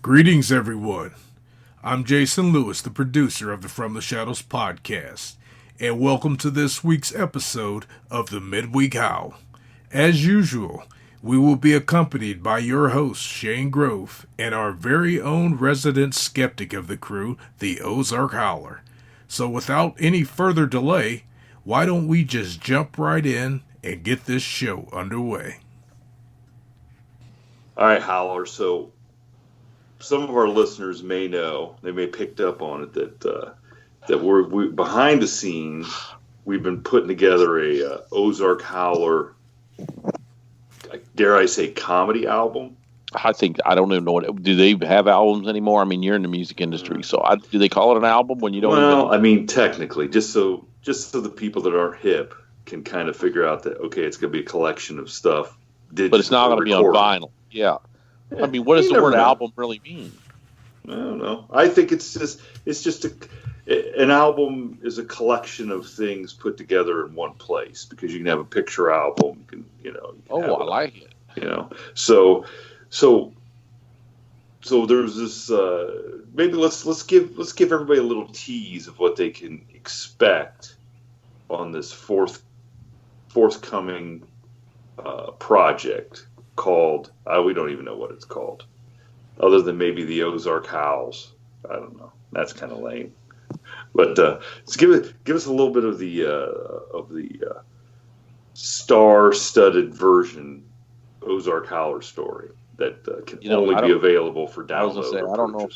Greetings, everyone. I'm Jason Lewis, the producer of the From the Shadows podcast, and welcome to this week's episode of the Midweek Howl. As usual, we will be accompanied by your host, Shanegrove, and our very own resident skeptic of the crew, the theozarkhowler. So without any further delay, why don't we just jump right in and get this show underway? All right, Howler. So some of our listeners may know, they may have picked up on it, that we're behind the scenes. We've been putting together a Ozark Howler, dare I say, comedy album. I don't even know do they have albums anymore? I mean, you're in the music industry, so do they call it an album when you don't? Well, I mean, technically, just so the people that aren't hip can kind of figure out that it's going to be a collection of stuff. But it's not going to be on vinyl. Yeah. I mean, what does the word album really mean? I don't know. I think it's just an album is a collection of things put together in one place, because you can have a picture album, you can I like it. So there's this. Maybe let's give everybody a little tease of what they can expect on this forthcoming project called. We don't even know what it's called, other than maybe the Ozark Howls. I don't know. That's kind of lame. But let's give us a little bit of the star-studded version Ozark Howler story that can only be available for download. I was going to say, I don't know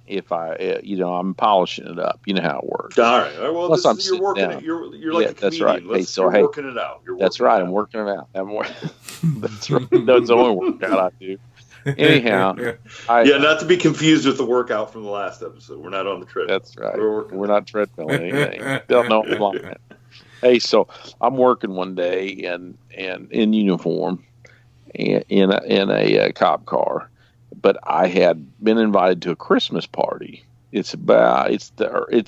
if I'm polishing it up. You know how it works. All right. Well, you're working it. You're like a comedian. That's right. You're working it out. That's right. I'm working it out. That's right. That's the only workout I do. Anyhow. Not to be confused with the workout from the last episode. We're not on the treadmill. That's right. We're not treadmilling anything. Don't know how long that. Hey, so I'm working one day and in uniform, in a cop car, but I had been invited to a Christmas party. It's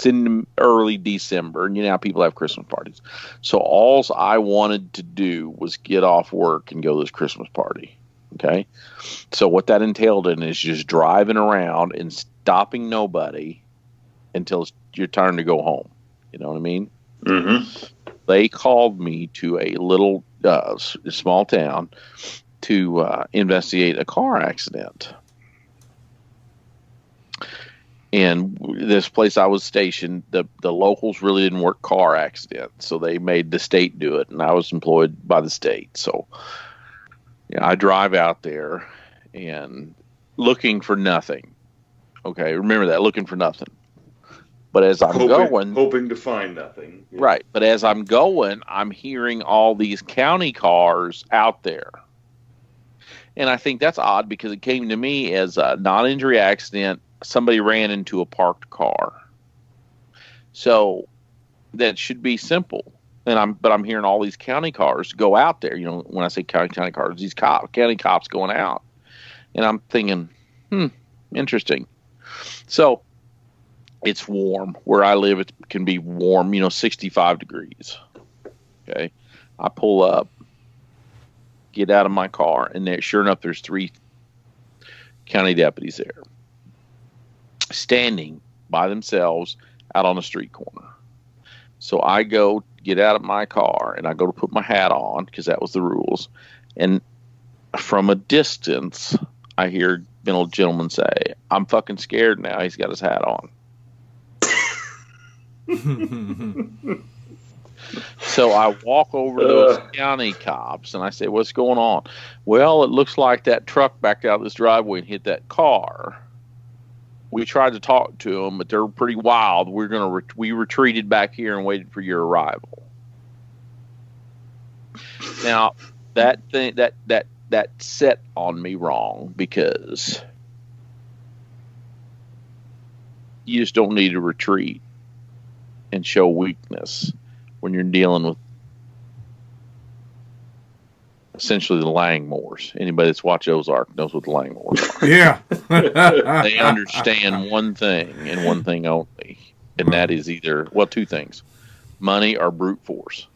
in early December, and you know how people have Christmas parties. So all I wanted to do was get off work and go to this Christmas party. Okay, so what that entailed is just driving around and stopping nobody until it's your turn to go home. You know what I mean? Mm-hmm. They called me to a little small town to investigate a car accident. And this place I was stationed, the locals really didn't work car accidents, so they made the state do it, and I was employed by the state. So I drive out there and looking for nothing. Okay, remember that, looking for nothing. But as I'm hoping to find nothing. Yeah. Right, but as I'm going, I'm hearing all these county cars out there. And I think that's odd, because it came to me as a non-injury accident. Somebody ran into a parked car. So that should be simple. But I'm hearing all these county cars go out there. You know, when I say county cars, these county cops going out. And I'm thinking, interesting. So it's warm. Where I live, it can be warm, 65 degrees. Okay. I pull up, get out of my car, and sure enough, there's 3 county deputies there, standing by themselves out on the street corner. So I go get out of my car, and I go to put my hat on, because that was the rules. And from a distance, I hear an old gentleman say, "I'm fucking scared now." He's got his hat on. So I walk over to those county cops, and I say, "What's going on?" "Well, it looks like that truck backed out of this driveway and hit that car. We tried to talk to them, but they're pretty wild. We retreated back here and waited for your arrival." Now, that set on me wrong, because you just don't need to retreat and show weakness when you're dealing with essentially the Langmores. Anybody that's watched Ozark knows what the Langmores are. Yeah. They understand one thing and one thing only, and that is either, 2 things: money or brute force.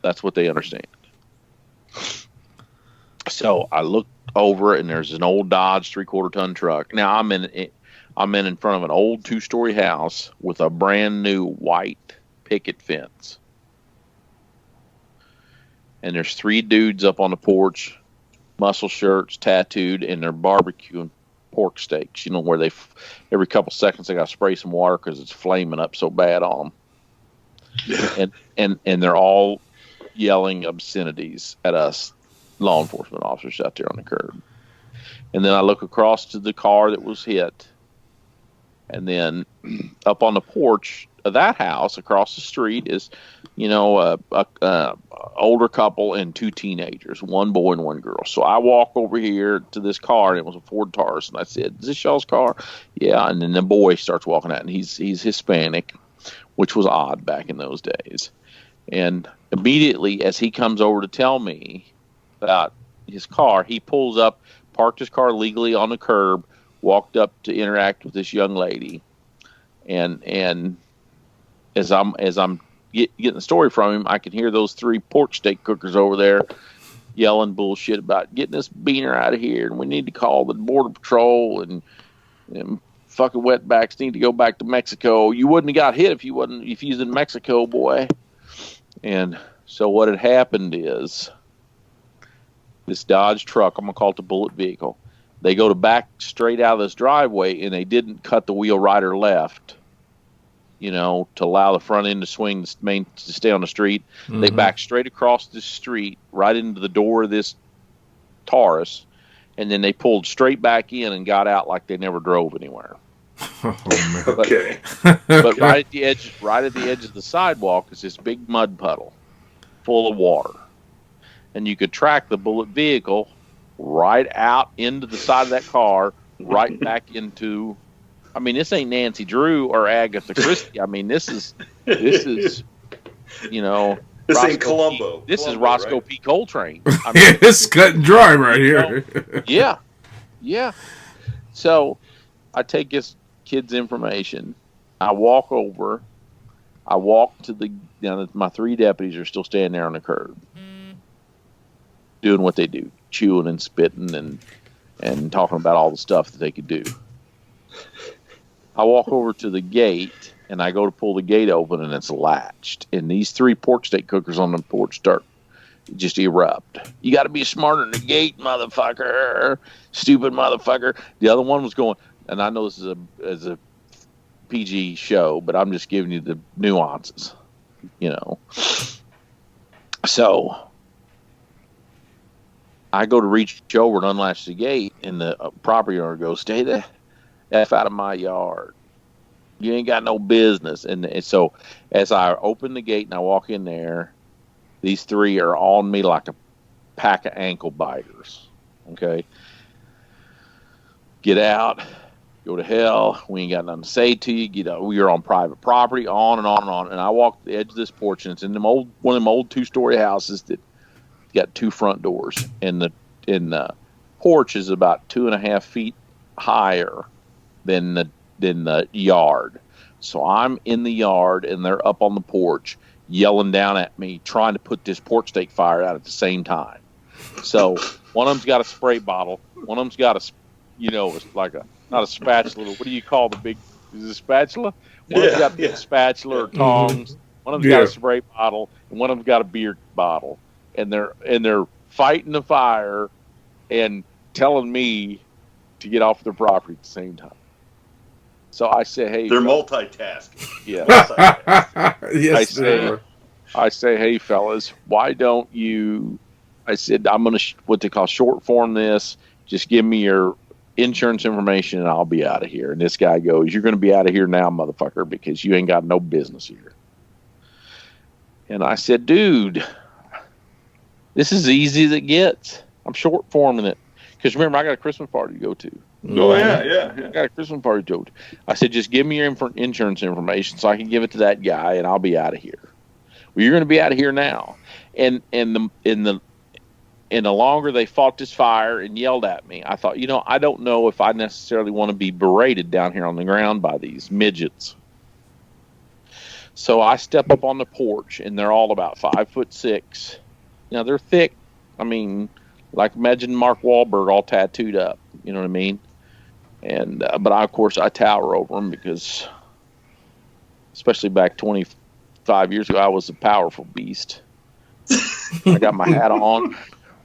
That's what they understand. So I looked over, and there's an old Dodge 3/4 ton truck. Now I'm in front of an old 2-story house with a brand new white picket fence. And there's 3 dudes up on the porch, muscle shirts, tattooed, and they're barbecuing pork steaks. You know, where every couple seconds they got to spray some water because it's flaming up so bad on them. And they're all yelling obscenities at us law enforcement officers out there on the curb. And then I look across to the car that was hit. And then up on the porch of that house across the street is, a older couple and 2 teenagers, 1 boy and 1 girl. So I walk over here to this car, and it was a Ford Taurus. And I said, "Is this y'all's car?" "Yeah." And then the boy starts walking out, and he's Hispanic, which was odd back in those days. And immediately as he comes over to tell me about his car, he pulls up, parked his car legally on the curb, walked up to interact with this young lady, and as I'm getting the story from him, I can hear those 3 pork steak cookers over there yelling bullshit about getting this beaner out of here, and we need to call the border patrol, and fucking wetbacks need to go back to Mexico. You wouldn't have got hit if you was in Mexico, boy. And so what had happened is this Dodge truck, I'm gonna call it the bullet vehicle, they go to back straight out of this driveway, and they didn't cut the wheel right or left, to allow the front end to swing, to stay on the street. Mm-hmm. They backed straight across the street, right into the door of this Taurus, and then they pulled straight back in and got out like they never drove anywhere. Oh, man. Okay. But right at the edge of the sidewalk is this big mud puddle full of water. And you could track the bullet vehicle right out into the side of that car, right back into. I mean, this ain't Nancy Drew or Agatha Christie. I mean, this is. This ain't Columbo. This is Roscoe, right? P. Coltrane. I mean, it's cut and dry right here. Yeah. So I take this kid's information. I walk over. I walk to my 3 deputies are still standing there on the curb, doing what they do, chewing and spitting and talking about all the stuff that they could do. I walk over to the gate, and I go to pull the gate open, and it's latched. And these 3 pork steak cookers on the porch start just erupt. "You got to be smarter than the gate, motherfucker. Stupid motherfucker." The other one was going, and I know this is a PG show, but I'm just giving you the nuances, So I go to reach over and unlatch the gate, and the property owner goes, "Stay the F out of my yard. You ain't got no business." And so as I open the gate and I walk in there, these 3 are on me like a pack of ankle biters. Okay. "Get out. Go to hell. We ain't got nothing to say to you. Get out. We are on private property," on and on and on. And I walk the edge of this porch, and it's in one of them old 2-story houses that got 2 front doors. And the porch is about 2.5 feet higher than the yard. So I'm in the yard, and they're up on the porch yelling down at me, trying to put this pork steak fire out at the same time. So one of them's got a spray bottle. One of them's got it's like not a spatula. What do you call the big? Is it a spatula? One of them's got a spatula or tongs. One of them's got a spray bottle, and one of them's got a beer bottle. And they're fighting the fire and telling me to get off their property at the same time. So I say, "Hey," they're multitasking. Yeah. Yes, I say, "Hey, fellas, why don't you?" I said, "I'm going to what they call short form this. Just give me your insurance information, and I'll be out of here." And this guy goes, "You're going to be out of here now, motherfucker, because you ain't got no business here." And I said, "Dude, this is easy as it gets. I'm short forming it. Because remember, I got a Christmas party to go to." Oh, yeah. I got a Christmas party to go to. I said, "Just give me your insurance information so I can give it to that guy, and I'll be out of here." "Well, you're going to be out of here now." And the longer they fought this fire and yelled at me, I thought, I don't know if I necessarily want to be berated down here on the ground by these midgets. So I step up on the porch, and they're all about 5'6". Now they're thick. I mean, Like imagine Mark Wahlberg all tattooed up. You know what I mean? And but of course I tower over him because, especially back 25 years ago, I was a powerful beast. I got my hat on.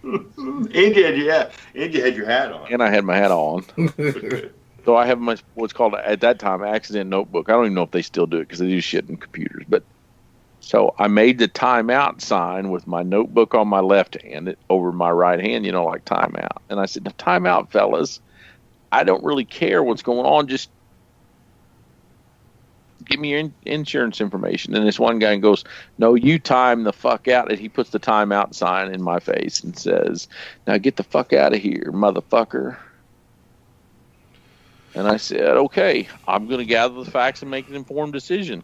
And you had your hat on. And I had my hat on. So I have what's called at that time accident notebook. I don't even know if they still do it because they do shit in computers. But so I made the timeout sign with my notebook on my left hand over my right hand, like timeout. And I said, timeout, fellas. I don't really care what's going on. Just give me your insurance information. And this one guy goes, no, you time the fuck out. And he puts the timeout sign in my face and says, now get the fuck out of here, motherfucker. And I said, okay, I'm going to gather the facts and make an informed decision.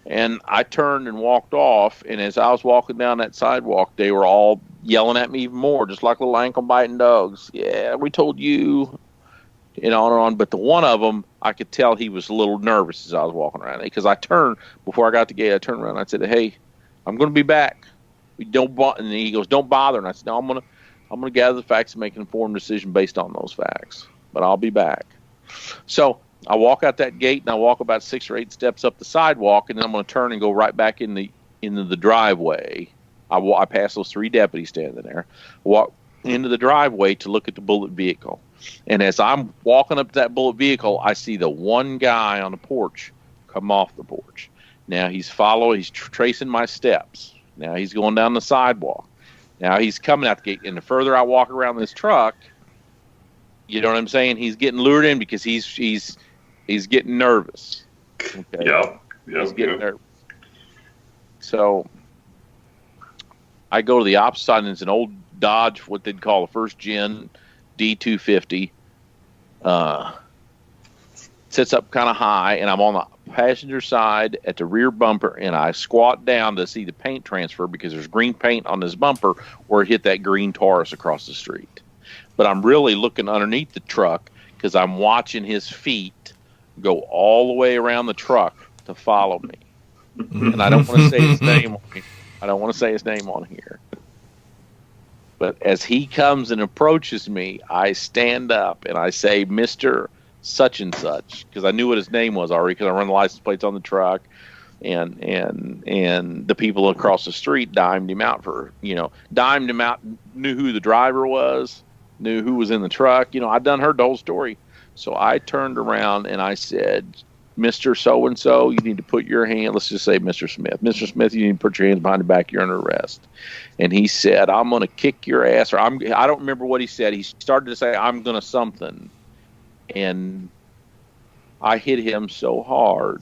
And I turned and walked off. And as I was walking down that sidewalk, they were all yelling at me even more, just like little ankle-biting dogs. Yeah, we told you, and on and on. But the one of them, I could tell he was a little nervous as I was walking around. Because I turned, before I got to the gate, I turned around and I said, hey, I'm going to be back. And he goes, don't bother. And I said, no, I'm going to gather the facts and make an informed decision based on those facts. But I'll be back. So I walk out that gate and I walk about 6 or 8 steps up the sidewalk, and then I'm going to turn and go right back into the driveway. I pass those 3 deputies standing there, walk into the driveway to look at the bullet vehicle. And as I'm walking up to that bullet vehicle, I see the one guy on the porch come off the porch. Now he's tracing my steps. Now he's going down the sidewalk. Now he's coming out the gate, and the further I walk around this truck, you know what I'm saying? He's getting lured in because he's getting nervous. Okay? Yeah. He's getting nervous. So I go to the opposite side, and it's an old Dodge, what they'd call a first gen D250. Sits up kind of high, and I'm on the passenger side at the rear bumper, and I squat down to see the paint transfer because there's green paint on this bumper where it hit that green Taurus across the street. But I'm really looking underneath the truck because I'm watching his feet go all the way around the truck to follow me. And I don't want to say his name on here. I don't want to say his name on here. But as he comes and approaches me, I stand up and I say, Mr. Such and Such, because I knew what his name was already because I run the license plates on the truck. And the people across the street dimed him out, knew who the driver was, knew who was in the truck. I'd done heard the whole story. So I turned around and I said, Mr. So-and-so, you need to put your hand, let's just say Mr. Smith. Mr. Smith, you need to put your hands behind your back. You're under arrest. And he said, I'm going to kick your ass. Or I don't remember what he said. He started to say, I'm going to something. And I hit him so hard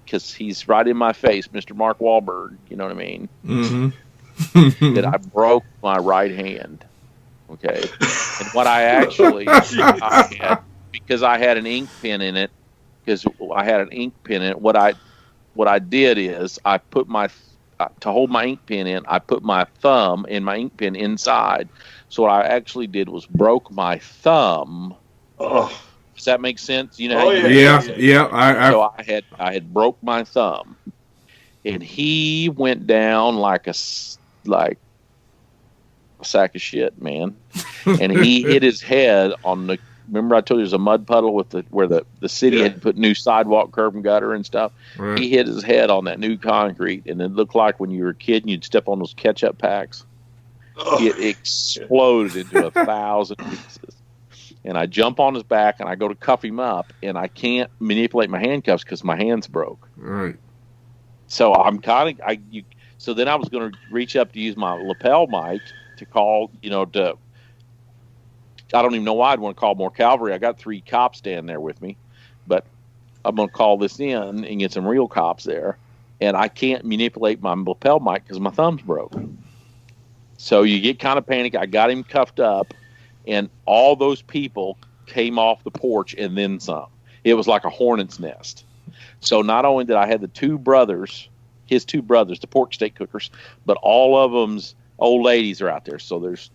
because he's right in my face, Mr. Mark Wahlberg. You know what I mean? Mm-hmm. That I broke my right hand. Okay. And what I actually, because I had an ink pen in it, what I did is I put to hold my ink pen in, I put my thumb in my ink pen inside. So what I actually did was broke my thumb. Oh. Does that make sense? Yeah. So I had broke my thumb, and he went down like a sack of shit, man. And he hit his head on the. Remember, I told you there's a mud puddle where the city had put new sidewalk, curb and gutter and stuff. Right. He hit his head on that new concrete, and it looked like when you were a kid and you'd step on those ketchup packs. It exploded into 1,000 pieces. And I jump on his back and I go to cuff him up, and I can't manipulate my handcuffs because my hand's broke. Right. So so then I was going to reach up to use my lapel mic to call, I don't even know why I'd want to call more cavalry. I got 3 cops standing there with me, but I'm going to call this in and get some real cops there. And I can't manipulate my lapel mic because my thumb's broke. So you get kind of panicked. I got him cuffed up, and all those people came off the porch and then some. It was like a hornet's nest. So not only did I have his 2 brothers, the pork steak cookers, but all of them's old ladies are out there. So there's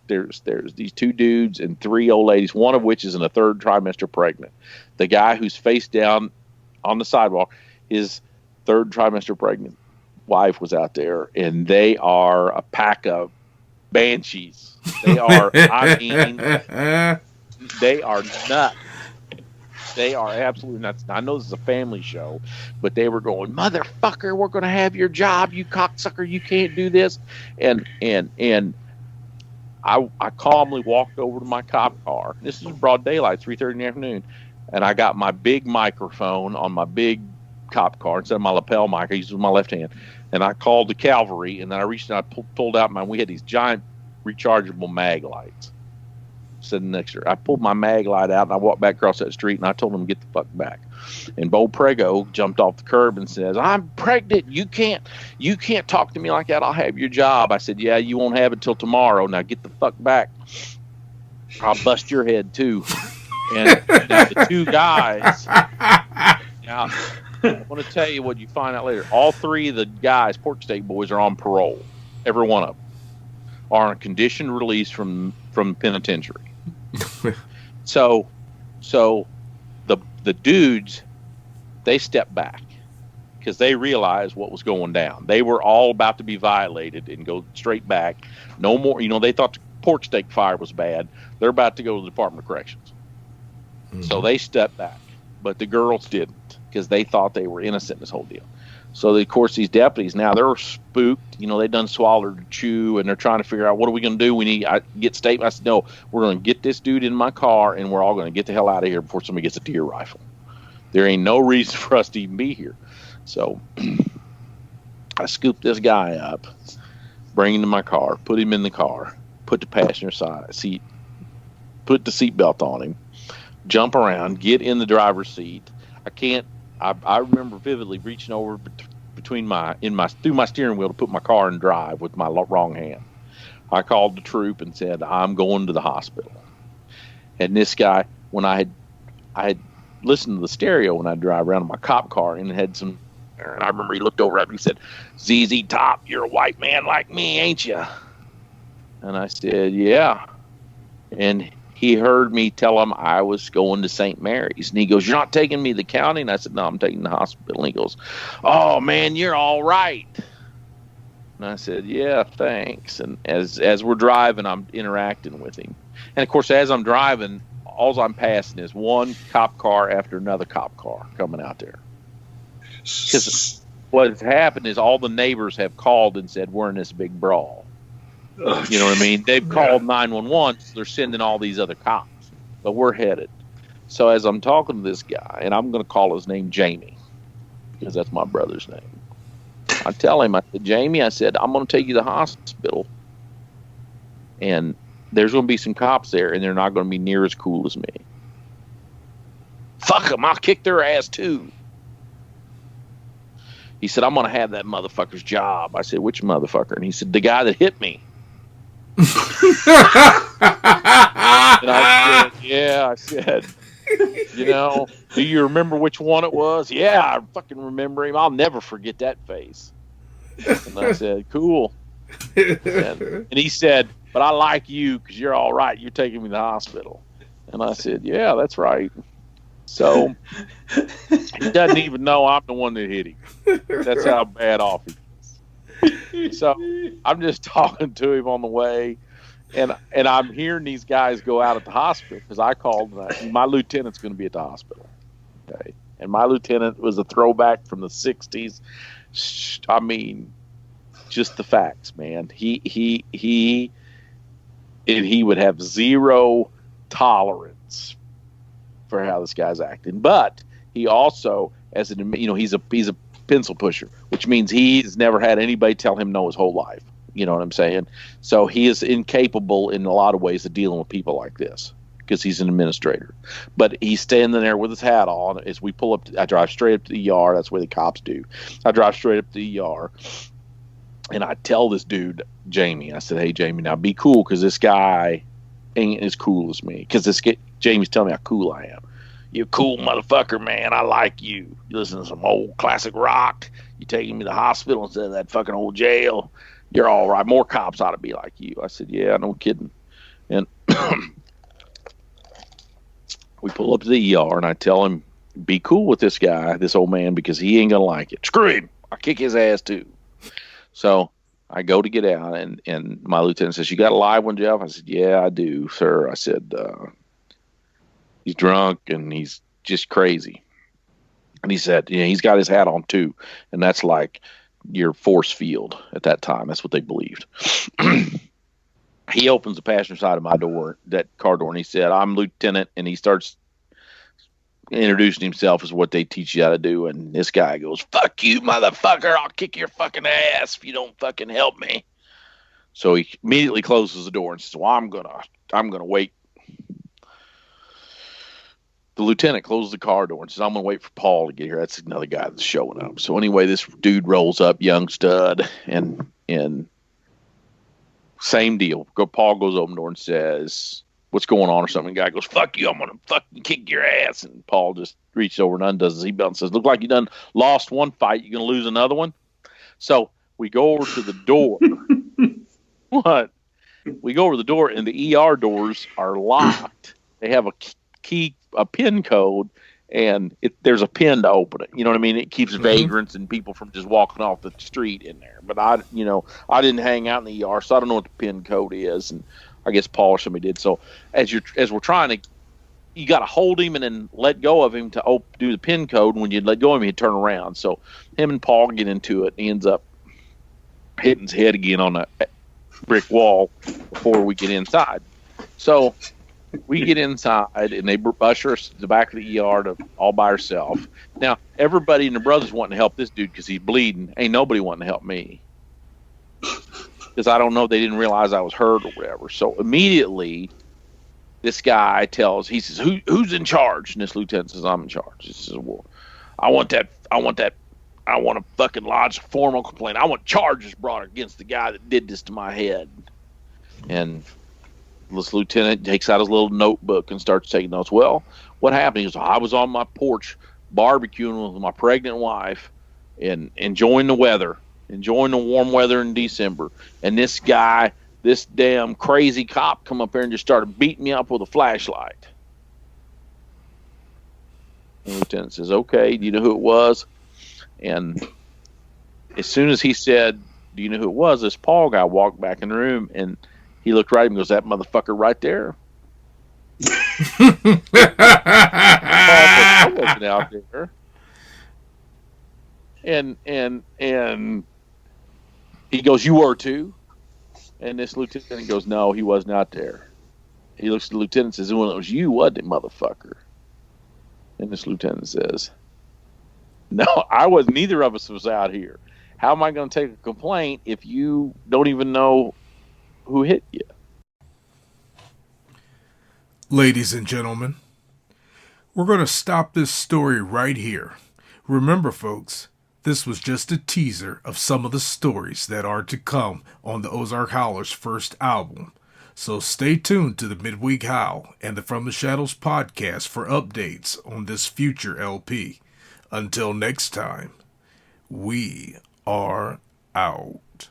these 2 dudes and 3 old ladies, one of which is in the 3rd trimester pregnant. The guy who's face down on the sidewalk, his 3rd trimester pregnant wife was out there, and they are a pack of banshees. They are, I mean, they are nuts. They are absolutely nuts. Now, I know this is a family show, but they were going, motherfucker, we're going to have your job, you cocksucker, you can't do this. And I calmly walked over to my cop car. This is broad daylight, 3:30 in the afternoon. And I got my big microphone on my big cop car instead of my lapel mic. I used it with my left hand. And I called the cavalry, and then I reached out, pulled out we had these giant rechargeable mag lights sitting next to her. I pulled my mag light out, and I walked back across that street, and I told them to get the fuck back. And Bo Prego jumped off the curb and says, I'm pregnant. You can't talk to me like that. I'll have your job. I said, yeah, you won't have it till tomorrow. Now get the fuck back. I'll bust your head, too. And now the two guys, now I want to tell you what you find out later. All three of the guys, Pork Steak Boys, are on parole. Every one of them are on a conditioned release from penitentiary. So the dudes, they stepped back because they realized what was going down. They were all about to be violated and go straight back. No more. They thought the pork steak fire was bad. They're about to go to the Department of Corrections. Mm-hmm. So they stepped back, but the girls didn't because they thought they were innocent in this whole deal. So, of course, these deputies, now they're spooked. They done swallowed or chew, and they're trying to figure out, what are we going to do? I get statement. I said, no, we're going to get this dude in my car, and we're all going to get the hell out of here before somebody gets a deer rifle. There ain't no reason for us to even be here. So I scooped this guy up, bring him to my car, put him in the car, put the passenger side seat, put the seatbelt on him, jump around, get in the driver's seat. I remember vividly reaching over through my steering wheel to put my car in drive with my wrong hand. I called the troop and said, I'm going to the hospital. And this guy, when I had listened to the stereo when I drive around in my cop car, and it had some, and I remember he looked over at me and said, ZZ Top, you're a white man like me, ain't you? And I said, yeah. And he heard me tell him I was going to St. Mary's. And he goes, you're not taking me to the county? And I said, no, I'm taking the hospital. And he goes, oh, man, you're all right. And I said, yeah, thanks. And as we're driving, I'm interacting with him. And, of course, as I'm driving, all I'm passing is one cop car after another cop car coming out there. Because what has happened is all the neighbors have called and said, we're in this big brawl. You know what I mean? They've called 911. So they're sending all these other cops, but we're headed. So as I'm talking to this guy, and I'm going to call his name Jamie because that's my brother's name. I tell him, I said, Jamie, I said, I'm going to take you to the hospital, and there's going to be some cops there, and they're not going to be near as cool as me. Fuck them. I'll kick their ass too. He said, I'm going to have that motherfucker's job. I said, which motherfucker? And he said, the guy that hit me. And I said, yeah, I said, do you remember which one it was? Yeah, I fucking remember him. I'll never forget that face. And I said, cool. And he said, but I like you because you're all right. You're taking me to the hospital. And I said, yeah, that's right. So he doesn't even know I'm the one that hit him. That's how bad off he is. So I'm just talking to him on the way, and I'm hearing these guys go out at the hospital because I called. My lieutenant's going to be at the hospital. Okay, and my lieutenant was a throwback from the '60s. I mean, just the facts, man. He would have zero tolerance for how this guy's acting, but he also, he's a pencil pusher, which means he's never had anybody tell him no his whole life. You know what I'm saying? So he is incapable in a lot of ways of dealing with people like this because he's an administrator. But he's standing there with his hat on as we pull up. I drive straight up to the ER. That's where the cops do. I drive straight up to the ER, and I tell this dude, Jamie, I said, hey, Jamie, now be cool because this guy ain't as cool as me. Because Jamie's telling me how cool I am. You cool motherfucker, man. I like you. You listen to some old classic rock. You taking me to the hospital instead of that fucking old jail. You're all right. More cops ought to be like you. I said, yeah, no kidding. And we pull up to the ER, and I tell him, be cool with this guy, this old man, because he ain't going to like it. Screw him. I'll kick his ass, too. So I go to get out, and my lieutenant says, "You got a live one, Jeff?" I said, "Yeah, I do, sir." I said, "He's drunk and he's just crazy." And he said, "Yeah, he's got his hat on too, and that's like your force field at that time. That's what they believed." He opens the passenger side of my door, that car door, and he said, "I'm Lieutenant," and he starts introducing himself as what they teach you how to do. And this guy goes, "Fuck you, motherfucker! I'll kick your fucking ass if you don't fucking help me." So he immediately closes the door and says, "Well, I'm gonna wait." The lieutenant closes the car door and says, "I'm gonna wait for Paul to get here." That's another guy that's showing up. So anyway, this dude rolls up, young stud, and same deal. Paul goes open the door and says, "What's going on?" or something. The guy goes, "Fuck you, I'm gonna fucking kick your ass." And Paul just reaches over and undoes his seatbelt and says, "Look like you done lost one fight. You gonna lose another one?" So we go over to the door. What? We go over to the door, and the ER doors are locked. They have a key, a pin code, and there's a pin to open it. You know what I mean? It keeps vagrants and people from just walking off the street in there. But I didn't hang out in the ER, so I don't know what the pin code is. And I guess Paul or somebody did. So as we're trying to, you got to hold him and then let go of him to do the pin code. And when you let go of him, he'd turn around. So him and Paul get into it, and he ends up hitting his head again on a brick wall before we get inside. So we get inside, and they usher us to the back of the ER to all by herself. Now, everybody and their brothers wanting to help this dude because he's bleeding. Ain't nobody wanting to help me. Because I don't know, they didn't realize I was hurt or whatever. So immediately, this guy he says, who's in charge? And this lieutenant says, "I'm in charge." He says, "Well, I want to fucking lodge a formal complaint. I want charges brought against the guy that did this to my head." And this lieutenant takes out his little notebook and starts taking notes. "Well, what happened?" He goes, "I was on my porch barbecuing with my pregnant wife and enjoying the warm weather in December. And this guy, this damn crazy cop, come up there and just started beating me up with a flashlight." And the lieutenant says, "Okay, do you know who it was?" And as soon as he said, "Do you know who it was?" this Paul guy walked back in the room, and he looked right at him and goes, "That motherfucker right there." I wasn't out there. And he goes, "You were too?" And this lieutenant goes, "No, he wasn't out there." He looks at the lieutenant and says, "Well, it was you, wasn't it, motherfucker?" And this lieutenant says, "No, I was. Neither of us was out here. How am I going to take a complaint if you don't even know who hit you?" Ladies and gentlemen, we're going to stop this story right here. Remember, folks, this was just a teaser of some of the stories that are to come on the Ozark Howler's first album. So stay tuned to the Midweek Howl and the From the Shadows podcast for updates on this future LP. Until next time, we are out.